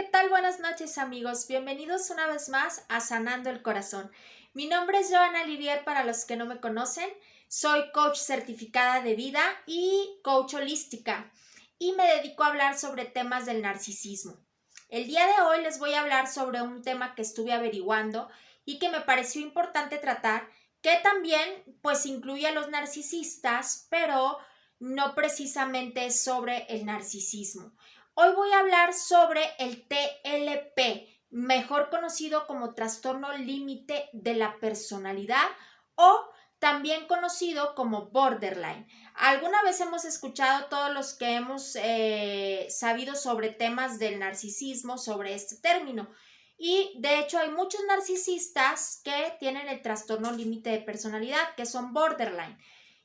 ¿qué tal? Buenas noches, amigos. Bienvenidos una vez más a Sanando el Corazón. Mi nombre es Joana Livier, para los que no me conocen. Soy coach certificada de vida y coach holística y me dedico a hablar sobre temas del narcisismo. El día de hoy les voy a hablar sobre un tema que estuve averiguando y que me pareció importante tratar, que también pues incluye a los narcisistas, pero no precisamente sobre el narcisismo. Hoy voy a hablar sobre el TLP, mejor conocido como trastorno límite de la personalidad o también conocido como borderline. Alguna vez hemos escuchado, todos los que hemos sabido sobre temas del narcisismo, sobre este término. Y de hecho hay muchos narcisistas que tienen el trastorno límite de personalidad, que son borderline.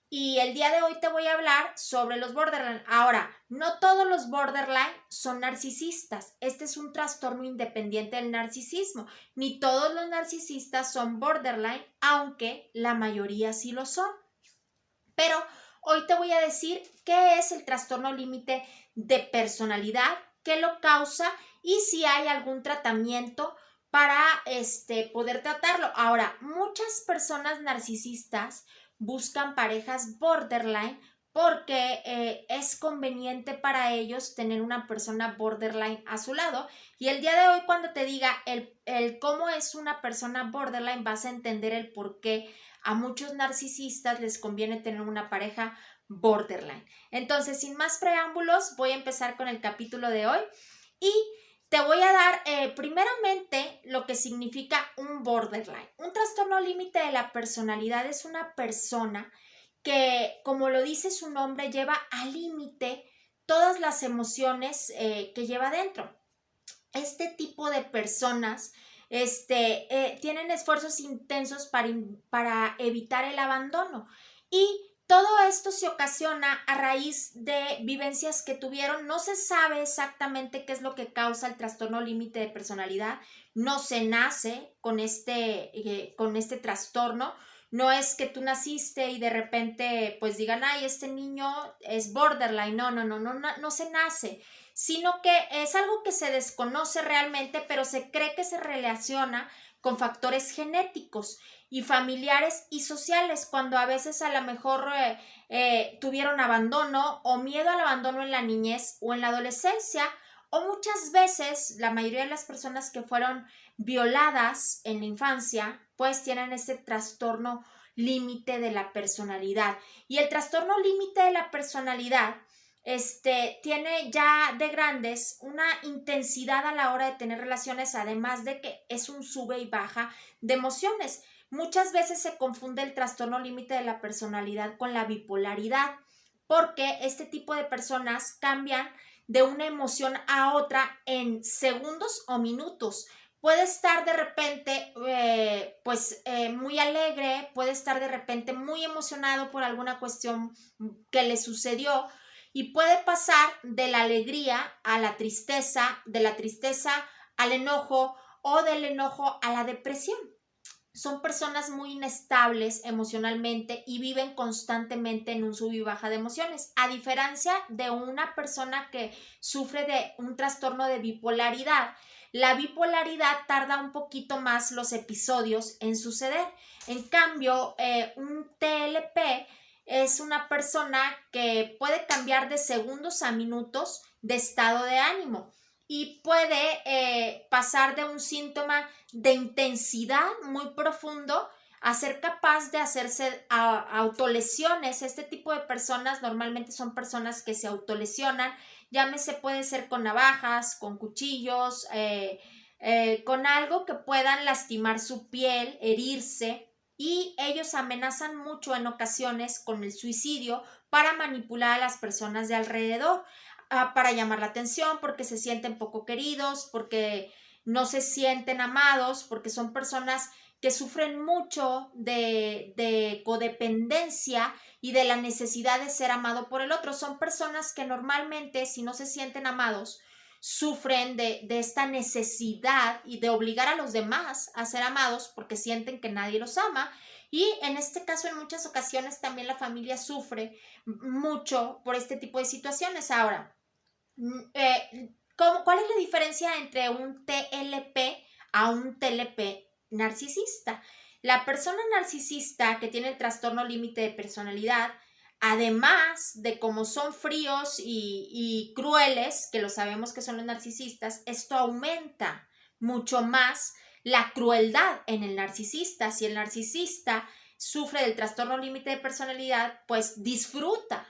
Y el día de hoy te voy a hablar sobre los borderline. Ahora, no todos los borderline son narcisistas. Este es un trastorno independiente del narcisismo. Ni todos los narcisistas son borderline, aunque la mayoría sí lo son. Pero hoy te voy a decir qué es el trastorno límite de personalidad, qué lo causa y si hay algún tratamiento para poder tratarlo. Ahora, muchas personas narcisistas buscan parejas borderline porque es conveniente para ellos tener una persona borderline a su lado. Y el día de hoy, cuando te diga el cómo es una persona borderline, vas a entender el por qué a muchos narcisistas les conviene tener una pareja borderline. Entonces, sin más preámbulos, voy a empezar con el capítulo de hoy y te voy a dar primeramente lo que significa un borderline. Un trastorno límite de la personalidad es una persona que, como lo dice su nombre, lleva al límite todas las emociones que lleva dentro. Este tipo de personas tienen esfuerzos intensos para evitar el abandono y todo esto se ocasiona a raíz de vivencias que tuvieron. No se sabe exactamente qué es lo que causa el trastorno límite de personalidad. No se nace con este trastorno. No es que tú naciste y de repente pues digan, ay, este niño es borderline. No se nace, sino que es algo que se desconoce realmente, pero se cree que se relaciona con factores genéticos y familiares y sociales, cuando a veces a lo mejor tuvieron abandono o miedo al abandono en la niñez o en la adolescencia, o muchas veces la mayoría de las personas que fueron violadas en la infancia pues tienen ese trastorno límite de la personalidad. Y el trastorno límite de la personalidad tiene ya de grandes una intensidad a la hora de tener relaciones, además de que es un sube y baja de emociones. Muchas veces se confunde el trastorno límite de la personalidad con la bipolaridad, porque este tipo de personas cambian de una emoción a otra en segundos o minutos. Puede estar de repente muy alegre, puede estar de repente muy emocionado por alguna cuestión que le sucedió y puede pasar de la alegría a la tristeza, de la tristeza al enojo o del enojo a la depresión. Son personas muy inestables emocionalmente y viven constantemente en un sub y baja de emociones, a diferencia de una persona que sufre de un trastorno de bipolaridad. La bipolaridad tarda un poquito más los episodios en suceder. En cambio, un TLP es una persona que puede cambiar de segundos a minutos de estado de ánimo y puede pasar de un síntoma de intensidad muy profundo a ser capaz de hacerse autolesiones. Este tipo de personas normalmente son personas que se autolesionan, llámese, puede ser con navajas, con cuchillos, con algo que puedan lastimar su piel, herirse, y ellos amenazan mucho en ocasiones con el suicidio para manipular a las personas de alrededor, para llamar la atención, porque se sienten poco queridos, porque no se sienten amados, porque son personas que sufren mucho de codependencia y de la necesidad de ser amado por el otro. Son personas que normalmente, si no se sienten amados, sufren de esta necesidad y de obligar a los demás a ser amados porque sienten que nadie los ama. Y en este caso, en muchas ocasiones también la familia sufre mucho por este tipo de situaciones. Ahora, ¿Cuál es la diferencia entre un TLP a un TLP narcisista? La persona narcisista que tiene el trastorno límite de personalidad, además de como son fríos y crueles, que lo sabemos que son los narcisistas, esto aumenta mucho más la crueldad en el narcisista. Si el narcisista sufre del trastorno límite de personalidad, pues disfruta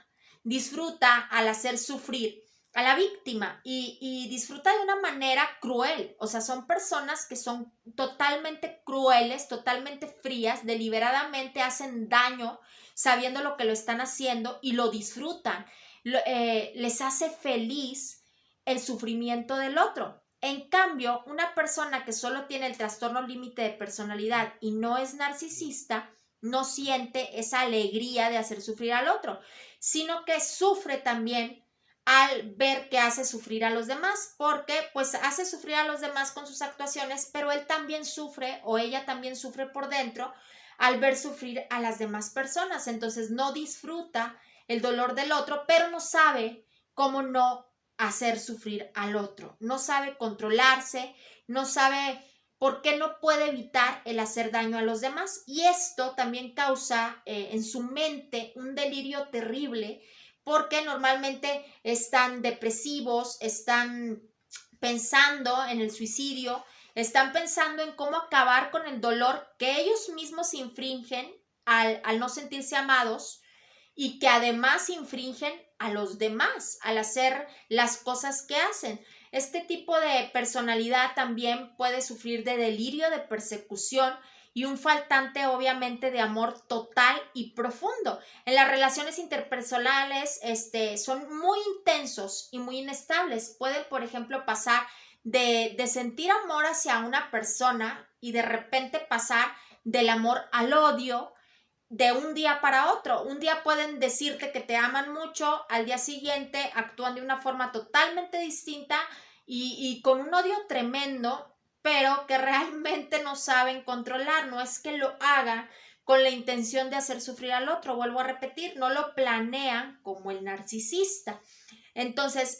al hacer sufrir a la víctima y disfruta de una manera cruel. O sea, son personas que son totalmente crueles, totalmente frías, deliberadamente hacen daño sabiendo lo que lo están haciendo y lo disfrutan. Les hace feliz el sufrimiento del otro. En cambio, una persona que solo tiene el trastorno límite de personalidad y no es narcisista, no siente esa alegría de hacer sufrir al otro, sino que sufre también al ver que hace sufrir a los demás, porque pues hace sufrir a los demás con sus actuaciones, pero él también sufre o ella también sufre por dentro al ver sufrir a las demás personas. Entonces no disfruta el dolor del otro, pero no sabe cómo no hacer sufrir al otro, no sabe controlarse, no sabe por qué no puede evitar el hacer daño a los demás, y esto también causa en su mente un delirio terrible, porque normalmente están depresivos, están pensando en el suicidio, están pensando en cómo acabar con el dolor que ellos mismos infringen al no sentirse amados, y que además infringen a los demás al hacer las cosas que hacen. Este tipo de personalidad también puede sufrir de delirio de persecución y un faltante obviamente de amor total y profundo. En las relaciones interpersonales son muy intensos y muy inestables. Pueden, por ejemplo, pasar de sentir amor hacia una persona y de repente pasar del amor al odio de un día para otro. Un día pueden decirte que te aman mucho, al día siguiente actúan de una forma totalmente distinta y con un odio tremendo, pero que realmente no saben controlar. No es que lo hagan con la intención de hacer sufrir al otro, vuelvo a repetir, no lo planean como el narcisista. Entonces,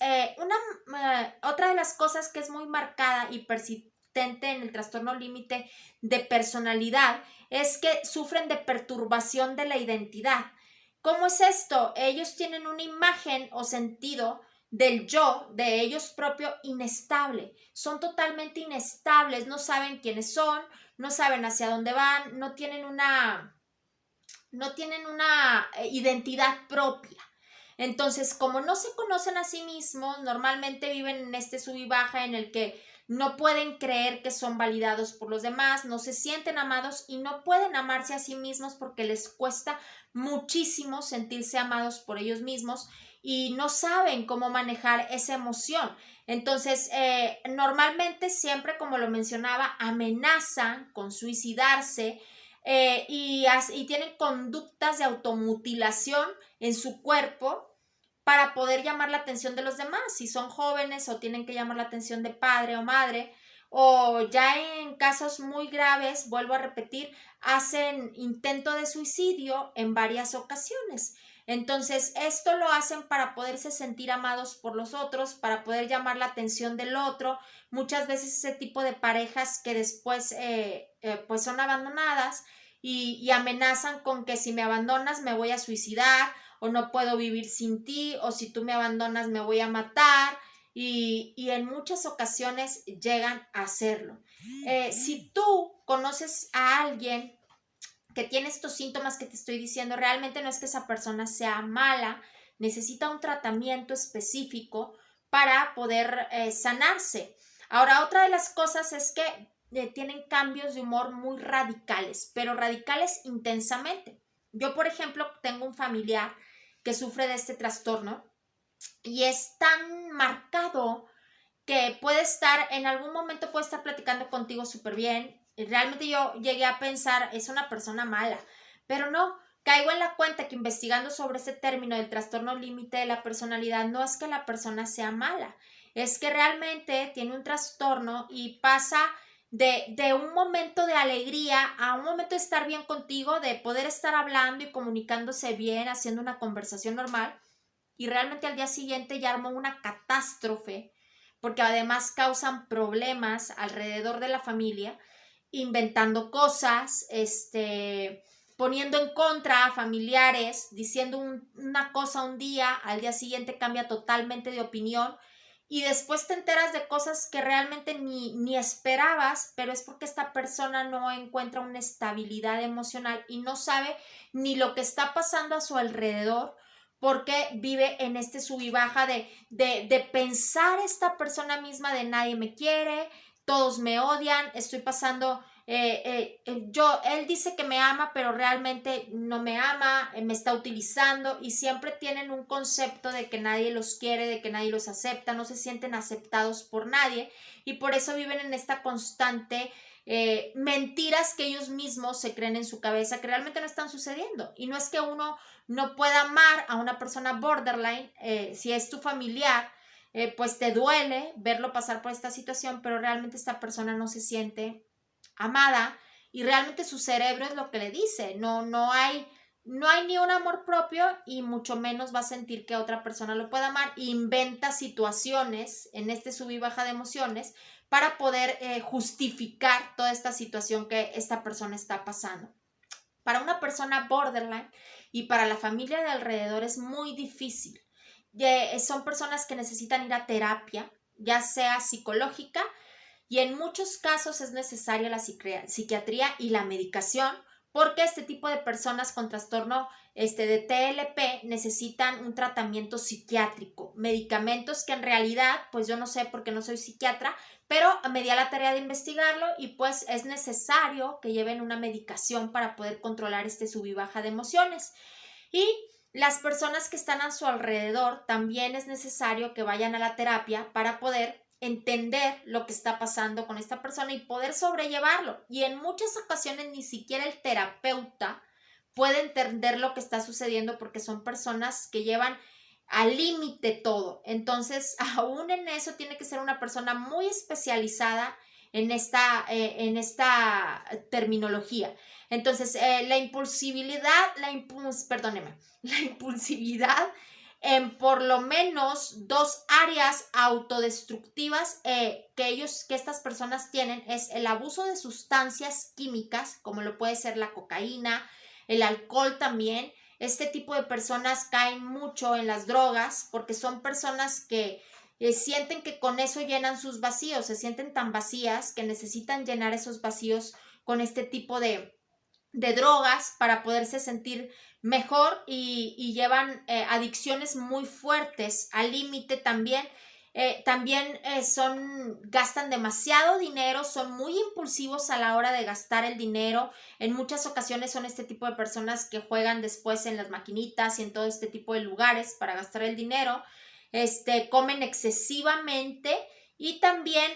otra de las cosas que es muy marcada y persistente en el trastorno límite de personalidad es que sufren de perturbación de la identidad. ¿Cómo es esto? Ellos tienen una imagen o sentido del yo, de ellos propio, inestable. Son totalmente inestables, no saben quiénes son, no saben hacia dónde van, no tienen una identidad propia. Entonces, como no se conocen a sí mismos, normalmente viven en este sub y baja en el que no pueden creer que son validados por los demás, no se sienten amados y no pueden amarse a sí mismos porque les cuesta muchísimo sentirse amados por ellos mismos y no saben cómo manejar esa emoción. Entonces, normalmente siempre, como lo mencionaba, amenazan con suicidarse, y tienen conductas de automutilación en su cuerpo para poder llamar la atención de los demás, si son jóvenes o tienen que llamar la atención de padre o madre, o ya en casos muy graves, vuelvo a repetir, hacen intento de suicidio en varias ocasiones. Entonces, esto lo hacen para poderse sentir amados por los otros, para poder llamar la atención del otro. Muchas veces ese tipo de parejas que después pues son abandonadas y amenazan con que si me abandonas me voy a suicidar, o no puedo vivir sin ti, o si tú me abandonas me voy a matar, y en muchas ocasiones llegan a hacerlo. Si tú conoces a alguien que tiene estos síntomas que te estoy diciendo, realmente no es que esa persona sea mala, necesita un tratamiento específico para poder sanarse. Ahora, otra de las cosas es que tienen cambios de humor muy radicales, pero radicales intensamente. Yo, por ejemplo, tengo un familiar que sufre de este trastorno y es tan marcado que en algún momento puede estar platicando contigo súper bien. Y realmente yo llegué a pensar, es una persona mala, pero no, caigo en la cuenta que investigando sobre ese término del trastorno límite de la personalidad, no es que la persona sea mala, es que realmente tiene un trastorno y pasa de un momento de alegría a un momento de estar bien contigo, de poder estar hablando y comunicándose bien, haciendo una conversación normal, y realmente al día siguiente ya armó una catástrofe porque además causan problemas alrededor de la familia, inventando cosas, poniendo en contra a familiares, diciendo una cosa un día, al día siguiente cambia totalmente de opinión y después te enteras de cosas que realmente ni esperabas, pero es porque esta persona no encuentra una estabilidad emocional y no sabe ni lo que está pasando a su alrededor, porque vive en este sub y baja de pensar esta persona misma de nadie me quiere, todos me odian, estoy pasando, él dice que me ama, pero realmente no me ama, me está utilizando y siempre tienen un concepto de que nadie los quiere, de que nadie los acepta, no se sienten aceptados por nadie y por eso viven en esta constante mentiras que ellos mismos se creen en su cabeza que realmente no están sucediendo. Y no es que uno no pueda amar a una persona borderline, si es tu familiar, pues te duele verlo pasar por esta situación, pero realmente esta persona no se siente amada y realmente su cerebro es lo que le dice, no hay ni un amor propio y mucho menos va a sentir que otra persona lo pueda amar. Inventa situaciones en este sub y baja de emociones para poder justificar toda esta situación que esta persona está pasando. Para una persona borderline y para la familia de alrededor es muy difícil. Son personas que necesitan ir a terapia, ya sea psicológica, y en muchos casos es necesaria la psiquiatría y la medicación, porque este tipo de personas con trastorno de TLP necesitan un tratamiento psiquiátrico, medicamentos que en realidad, pues yo no sé porque no soy psiquiatra, pero me di a la tarea de investigarlo y pues es necesario que lleven una medicación para poder controlar este sub y baja de emociones. Y las personas que están a su alrededor también es necesario que vayan a la terapia para poder entender lo que está pasando con esta persona y poder sobrellevarlo. Y en muchas ocasiones ni siquiera el terapeuta puede entender lo que está sucediendo porque son personas que llevan al límite todo. Entonces, aún en eso tiene que ser una persona muy especializada en esta terminología. Entonces, la impulsividad, la impulsividad en por lo menos dos áreas autodestructivas que estas personas tienen es el abuso de sustancias químicas, como lo puede ser la cocaína, el alcohol también. Este tipo de personas caen mucho en las drogas porque son personas que sienten que con eso llenan sus vacíos, se sienten tan vacías que necesitan llenar esos vacíos con este tipo de drogas para poderse sentir mejor y llevan adicciones muy fuertes al límite también. Gastan demasiado dinero, son muy impulsivos a la hora de gastar el dinero. En muchas ocasiones son este tipo de personas que juegan después en las maquinitas y en todo este tipo de lugares para gastar el dinero. Comen excesivamente y también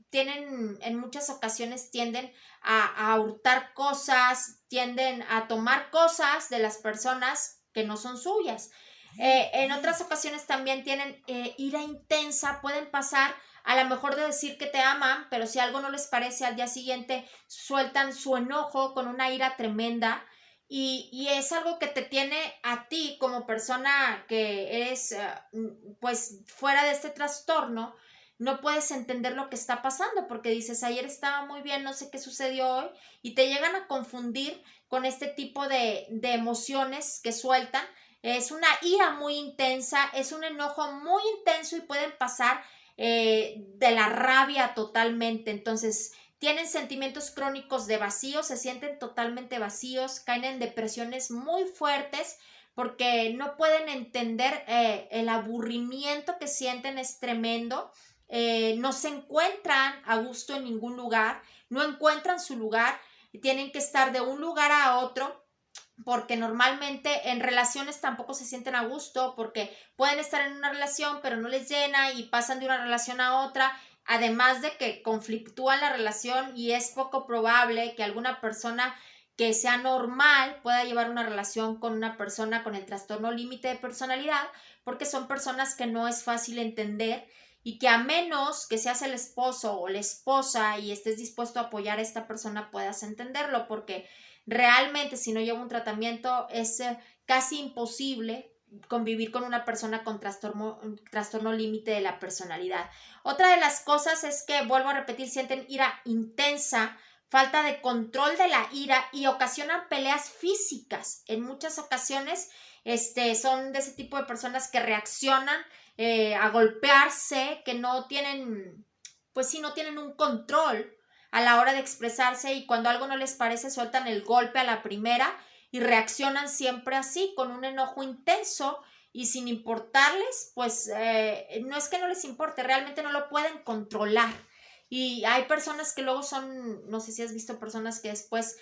tienen en muchas ocasiones tienden a hurtar cosas, tienden a tomar cosas de las personas que no son suyas. En otras ocasiones también tienen ira intensa, pueden pasar a lo mejor de decir que te aman, pero si algo no les parece al día siguiente sueltan su enojo con una ira tremenda y es algo que te tiene a ti como persona que eres pues fuera de este trastorno. No puedes entender lo que está pasando porque dices, ayer estaba muy bien, no sé qué sucedió hoy, y te llegan a confundir con este tipo de emociones que sueltan. Es una ira muy intensa, es un enojo muy intenso y pueden pasar de la rabia totalmente. Entonces, tienen sentimientos crónicos de vacío, se sienten totalmente vacíos, caen en depresiones muy fuertes porque no pueden entender el aburrimiento que sienten es tremendo. No se encuentran a gusto en ningún lugar, no encuentran su lugar, tienen que estar de un lugar a otro porque normalmente en relaciones tampoco se sienten a gusto porque pueden estar en una relación pero no les llena y pasan de una relación a otra, además de que conflictúan la relación y es poco probable que alguna persona que sea normal pueda llevar una relación con una persona con el trastorno límite de personalidad porque son personas que no es fácil entender y que a menos que seas el esposo o la esposa y estés dispuesto a apoyar a esta persona puedas entenderlo porque realmente si no lleva un tratamiento es casi imposible convivir con una persona con trastorno límite de la personalidad. Otra de las cosas es que, vuelvo a repetir, sienten ira intensa, falta de control de la ira y ocasionan peleas físicas. En muchas ocasiones son de ese tipo de personas que reaccionan a golpearse, que no tienen, pues sí, no tienen un control a la hora de expresarse, y cuando algo no les parece sueltan el golpe a la primera y reaccionan siempre así, con un enojo intenso y sin importarles, pues no es que no les importe, realmente no lo pueden controlar. Y hay personas que luego son, no sé si has visto personas que después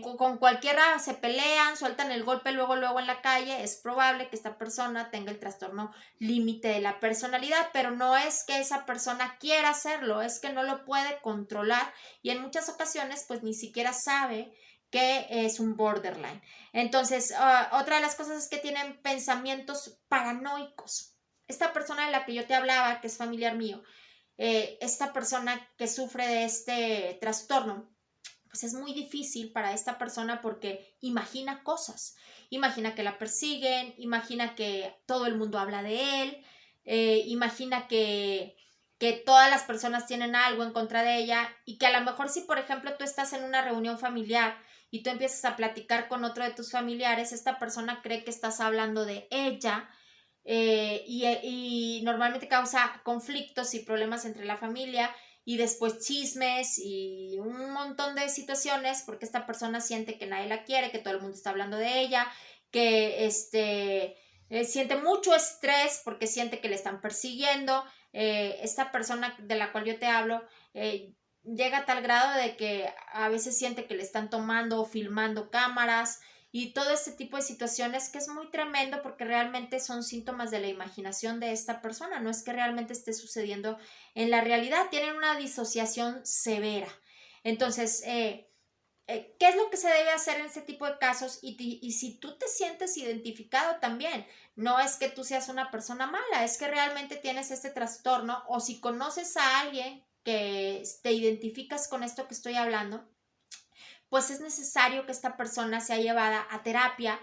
con cualquiera se pelean, sueltan el golpe luego en la calle. Es probable que esta persona tenga el trastorno límite de la personalidad, pero no es que esa persona quiera hacerlo, es que no lo puede controlar y en muchas ocasiones pues ni siquiera sabe que es un borderline. Entonces, otra de las cosas es que tienen pensamientos paranoicos. Esta persona de la que yo te hablaba, que es familiar mío, esta persona que sufre de este trastorno, pues es muy difícil para esta persona porque imagina cosas, imagina que la persiguen, imagina que todo el mundo habla de él, imagina que todas las personas tienen algo en contra de ella y que a lo mejor si por ejemplo tú estás en una reunión familiar y tú empiezas a platicar con otro de tus familiares, esta persona cree que estás hablando de ella. Y normalmente causa conflictos y problemas entre la familia y después chismes y un montón de situaciones porque esta persona siente que nadie la quiere, que todo el mundo está hablando de ella, que siente mucho estrés porque siente que le están persiguiendo. Esta persona de la cual yo te hablo llega a tal grado de que a veces siente que le están tomando o filmando cámaras y todo este tipo de situaciones, que es muy tremendo porque realmente son síntomas de la imaginación de esta persona, no es que realmente esté sucediendo en la realidad, tienen una disociación severa. Entonces, ¿qué es lo que se debe hacer en este tipo de casos? Y si tú te sientes identificado también, no es que tú seas una persona mala, es que realmente tienes este trastorno, o si conoces a alguien que te identificas con esto que estoy hablando, pues es necesario que esta persona sea llevada a terapia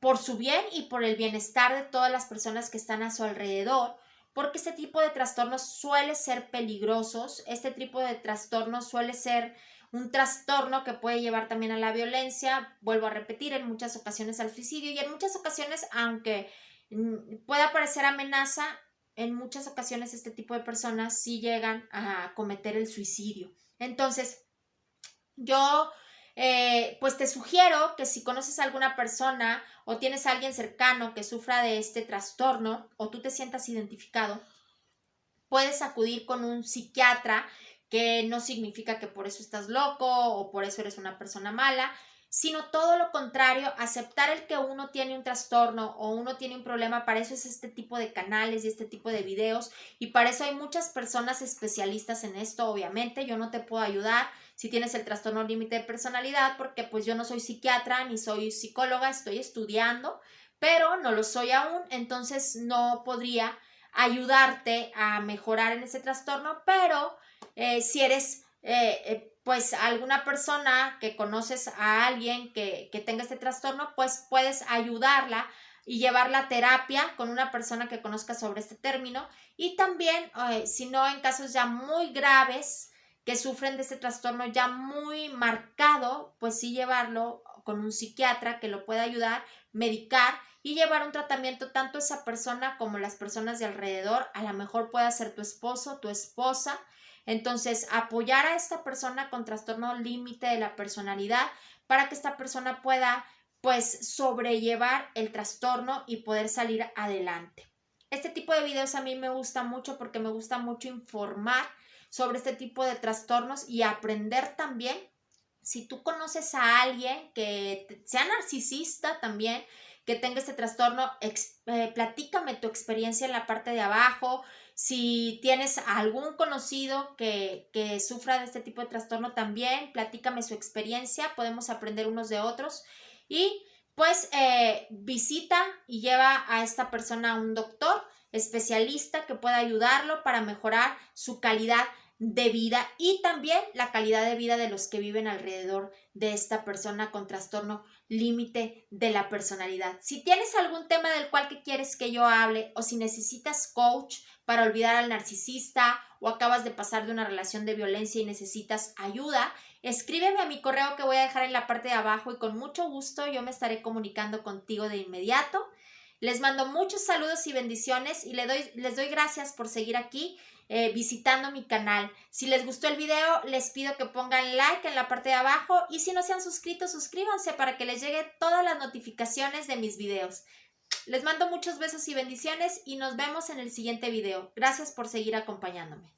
por su bien y por el bienestar de todas las personas que están a su alrededor, porque este tipo de trastornos suele ser peligrosos, este tipo de trastornos suele ser un trastorno que puede llevar también a la violencia, vuelvo a repetir, en muchas ocasiones al suicidio, y en muchas ocasiones, aunque pueda parecer amenaza, en muchas ocasiones este tipo de personas sí llegan a cometer el suicidio. Entonces, yo pues te sugiero que si conoces a alguna persona o tienes a alguien cercano que sufra de este trastorno o tú te sientas identificado, puedes acudir con un psiquiatra, que no significa que por eso estás loco o por eso eres una persona mala, sino todo lo contrario, aceptar el que uno tiene un trastorno o uno tiene un problema. Para eso es este tipo de canales y este tipo de videos, y para eso hay muchas personas especialistas en esto. Obviamente yo no te puedo ayudar si tienes el trastorno límite de personalidad, porque pues yo no soy psiquiatra ni soy psicóloga, estoy estudiando, pero no lo soy aún, entonces no podría ayudarte a mejorar en ese trastorno, pero si eres pues alguna persona que conoces a alguien que tenga este trastorno, pues puedes ayudarla y llevarla a terapia con una persona que conozca sobre este término. Y también, si no, en casos ya muy graves que sufren de este trastorno ya muy marcado, pues sí llevarlo con un psiquiatra que lo pueda ayudar, medicar y llevar un tratamiento tanto esa persona como las personas de alrededor. A lo mejor puede ser tu esposo, tu esposa. Entonces, apoyar a esta persona con trastorno límite de la personalidad para que esta persona pueda pues sobrellevar el trastorno y poder salir adelante. Este tipo de videos a mí me gusta mucho porque me gusta mucho informar sobre este tipo de trastornos y aprender también. Si tú conoces a alguien que sea narcisista también, que tenga este trastorno, platícame tu experiencia en la parte de abajo. Si tienes algún conocido que sufra de este tipo de trastorno también, platícame su experiencia, podemos aprender unos de otros. Y pues visita y lleva a esta persona a un doctor especialista que pueda ayudarlo para mejorar su calidad de vida y también la calidad de vida de los que viven alrededor de esta persona con trastorno límite de la personalidad. Si tienes algún tema del cual que quieres que yo hable o si necesitas coach para olvidar al narcisista o acabas de pasar de una relación de violencia y necesitas ayuda, escríbeme a mi correo que voy a dejar en la parte de abajo y con mucho gusto yo me estaré comunicando contigo de inmediato. Les mando muchos saludos y bendiciones y les doy gracias por seguir aquí visitando mi canal. Si les gustó el video, les pido que pongan like en la parte de abajo y si no se han suscrito, suscríbanse para que les lleguen todas las notificaciones de mis videos. Les mando muchos besos y bendiciones y nos vemos en el siguiente video. Gracias por seguir acompañándome.